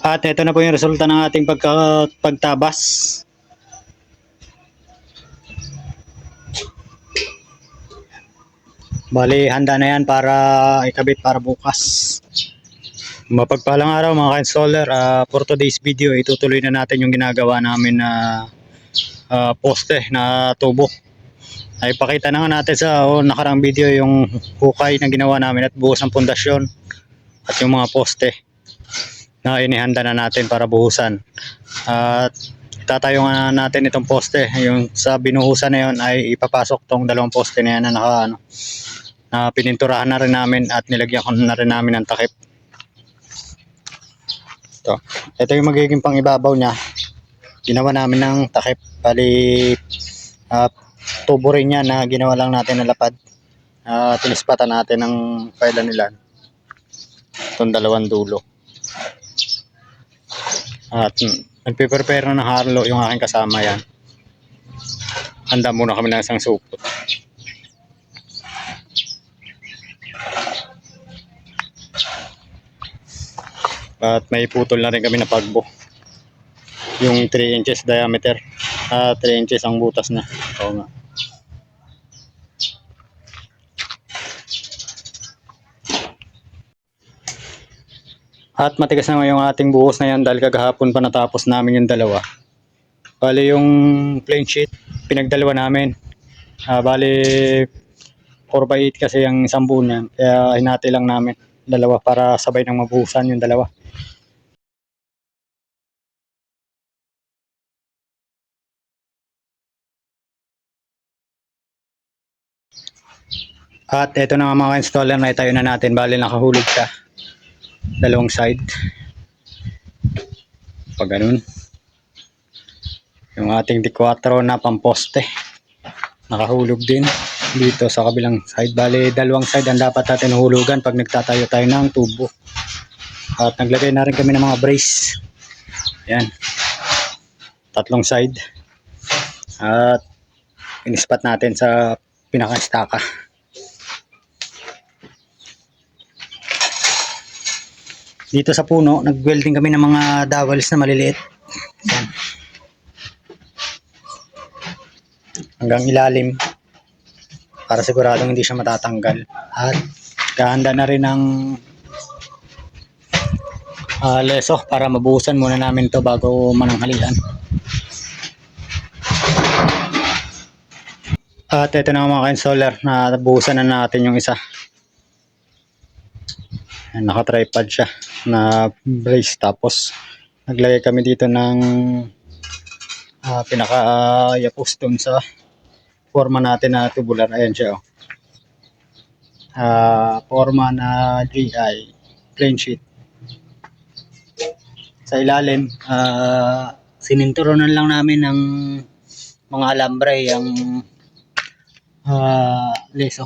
At ito na po yung resulta ng ating pagtabas. Bali, handa na yan para ikabit para bukas. Mapagpalang araw mga ka-installer. For today's video, itutuloy na natin yung ginagawa namin na poste na tubo. Ay pakita na nga natin sa nakarang video yung hukay na ginawa namin at buhos ng pundasyon at yung mga poste na inihanda na natin para buhusan. At itatayo nga natin itong poste. Yung sa binuhusan na yun ay ipapasok tong dalawang poste na yan na pininturahan na rin namin at nilagyan ko na rin namin ng takip. Ito yung magiging pangibabaw niya. Ginawa namin ng takip. Bali tubo rin yan na ginawa lang natin na lapad. Tinispatan natin ng kailan nila itong dalawang dulo. At nagpe-prepare na ng harlo yung aking kasama yan. Handa muna kami ng isang supot. At may putol na rin kami na pagbo. Yung 3 inches diameter. 3 inches ang butas na. Oo nga. At matigas na yung ating buhos na yan dahil kagahapon pa natapos namin yung dalawa. Bali yung plain sheet pinagdalawa namin. Bali 4x8 kasi yung isang buo niyan. Kaya hinati lang namin dalawa para sabay nang mabuhusan yung dalawa. At ito na mga installer na itayo na natin. Bali nakahulog siya. Dalawang side. Pag ganun. Yung ating D4 na pamposte. Nakahulog din dito sa kabilang side. Bali dalawang side ang dapat natin hulugan pag nagtatayo tayo ng tubo. At naglagay na rin kami ng mga brace. Ayan. 3 side. At inispat natin sa pinaka-staka. Dito sa puno, nag-welding kami ng mga dowels na maliliit. Ayan. Hanggang ilalim para siguradong hindi siya matatanggal. At kahanda na rin ng leso para mabuhusan muna namin to bago mananghalian. At ito na mga ka-installer, na buhusan na natin yung isa. Naka-tripod siya na brace, tapos naglagay kami dito ng pinaka-yapos dun sa forma natin na tubular. Ayan siya, forma na GI plain sheet. Sa ilalim sininturonan lang namin ng mga alambre yung leso.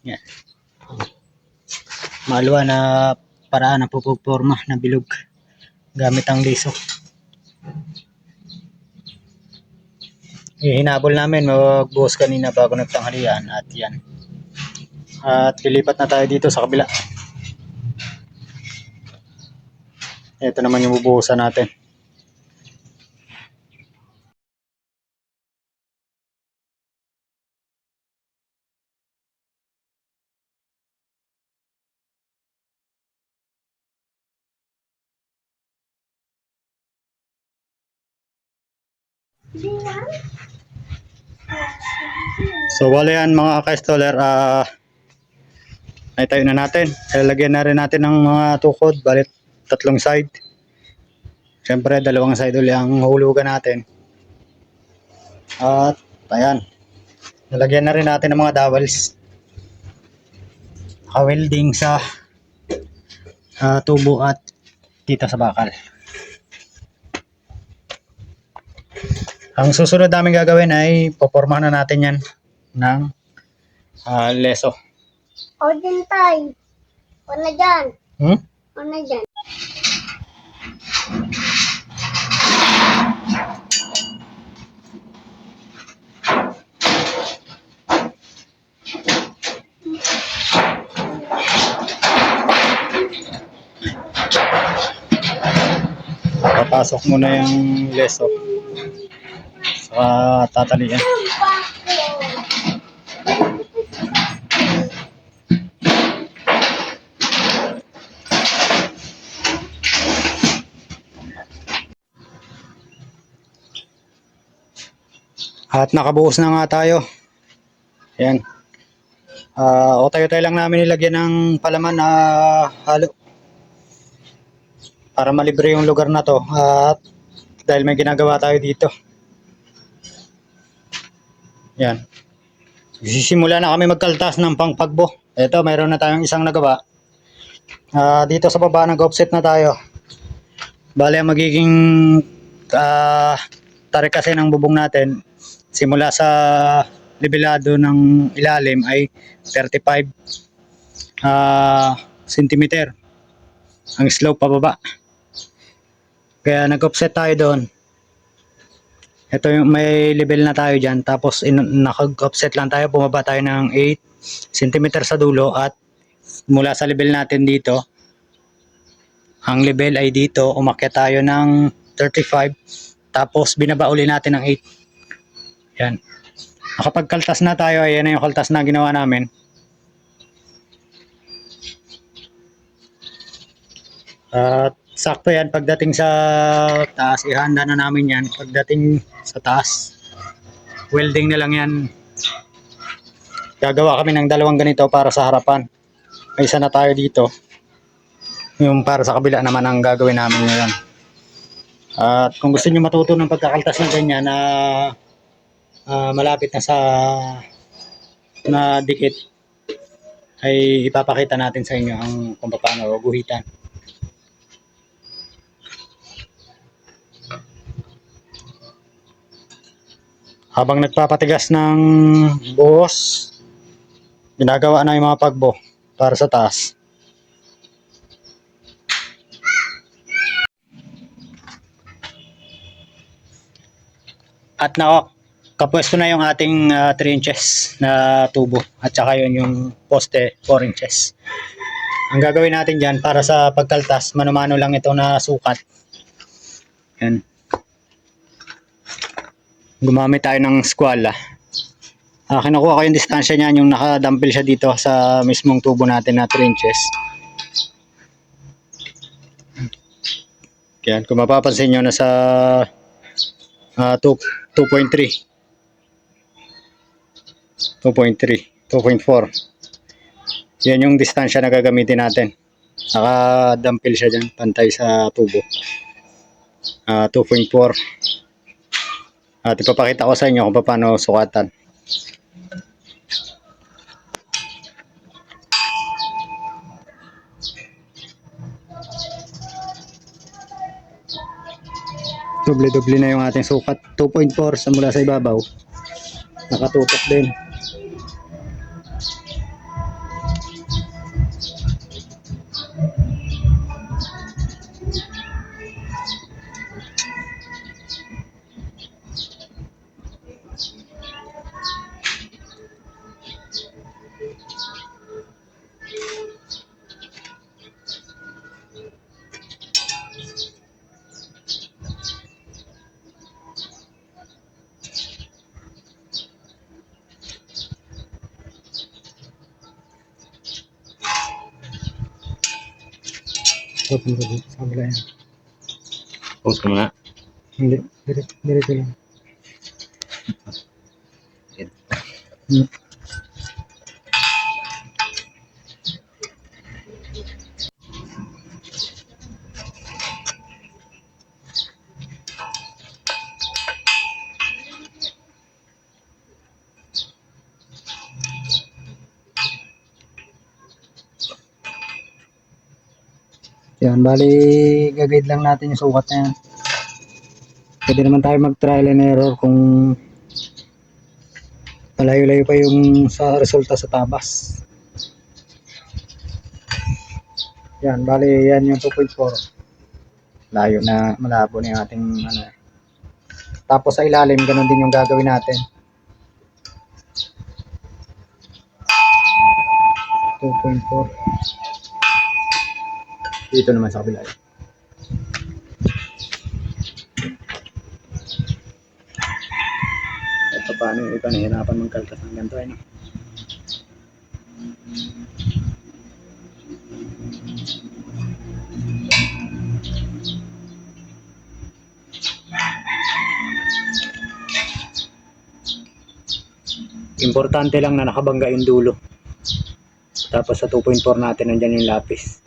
Yan. Maluwa na paraan na pupugporma na bilog gamit ang leso. Hinabol namin magbuhos kanina bago nagtanghalian at yan. At lilipat na tayo dito sa kabila. Ito naman yung bubuhusan natin. So wala yan mga ka-installer, naitayo na natin. Lalagyan na rin natin ng mga tukod, balit 3 side. Siyempre 2 side ulit ang hulugan natin. At ayan, nalagyan na rin natin ng mga dowels. Naka-welding sa tubo at dito sa bakal. Ang susunod namin gagawin ay popormahan na natin yan ng leso. O din tayo. O na dyan. O na dyan. Papasok muna yung leso. Saka tatalian. At nakabuhos na nga tayo. Ayan. O tayo-tayo lang namin nilagyan ng palaman na halo. Para malibre yung lugar na to. At dahil may ginagawa tayo dito. Yan. Sisimula na kami magkaltas ng pangpagbo. Ito, mayroon na tayong isang nagawa. Dito sa baba, nag-offset na tayo. Bale, ang magiging tarik kasi ng bubong natin, simula sa libelado ng ilalim ay 35 centimeter ang slope pababa. Kaya nag-offset tayo doon. Ito yung may level na tayo dyan. Tapos naka-offset lang tayo. Bumaba tayo ng 8 cm sa dulo. At mula sa level natin dito, ang level ay dito. Umakyat tayo ng 35. Tapos binaba uli natin ng 8. Yan. Nakapagkaltas na tayo. Ayan na yung kaltas na ginawa namin. At sakto yan. Pagdating sa taas, ihanda na namin yan. Pagdating sa taas, welding na lang yan. Gagawa kami ng dalawang ganito para sa harapan. May isa na tayo dito. Yung para sa kabila naman ang gagawin namin ngayon. At kung gusto nyo matuto ng pagkakaltas ng ganyan na malapit na sa na dikit, ay ipapakita natin sa inyo ang kung paano guhitan. Habang nagpapatigas ng buhos, ginagawa na yung mga pagbo para sa taas. At kapwesto na yung ating 3 inches na tubo at saka yun yung poste 4 inches. Ang gagawin natin dyan para sa pagkaltas, mano-mano lang ito na sukat. Yan. Gumamit tayo ng skwala. Kinukuha ko yung distansya niyan, yung nakadampil siya dito sa mismong tubo natin na 3 inches. Kaya kung mapapansin nyo, nasa 2.3 2.4. Yan yung distansya na gagamitin natin. Nakadampil siya dyan, pantay sa tubo. 2.4. At ipapakita ko sa inyo kung paano sukatan. Doble-doble na yung ating sukat. 2.4 sa mula sa ibabaw. Nakatutok din. Sa kabila yan. Pause ko muna. Hindi, diretso lang. Yan, bali gagayad lang natin yung sukat na yan. Pwede naman tayo mag trial and error kung malayo-layo pa yung sa resulta sa tabas. Yan, bali yan yung 2.4. Layo na, malabo na yung ating ano. Tapos sa ilalim, ganun din yung gagawin natin. 2.4. Dito naman sa kabila. paano yung iba nahihirapan magkaltas ng ganito, no? Importante lang na nakabangga yung dulo. Tapos sa 2.4 natin nandyan yung lapis.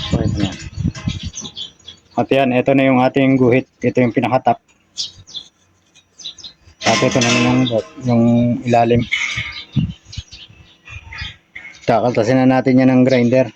So, ito na. At yan, ito na yung ating guhit. Ito yung pinakatap. At ito na yung ilalim. Kakaltasin na natin yan ng grinder.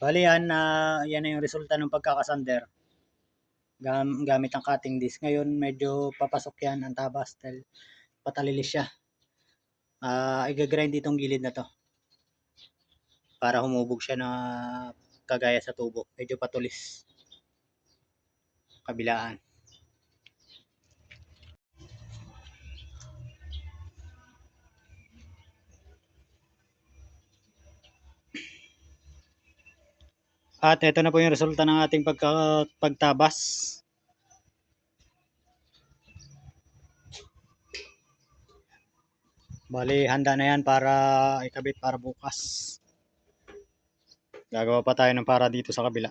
Bali yan na yung resulta ng pagkakasander gamit ang cutting disc. Ngayon medyo papasok yan ang tabas dahil patalilis siya. Igagrind itong gilid na to para humubog siya na kagaya sa tubo. Medyo patulis kabilaan. At ito na po yung resulta ng ating pagtabas. Bali, handa na yan para ikabit para bukas. Gagawa pa tayo ng para dito sa kabila.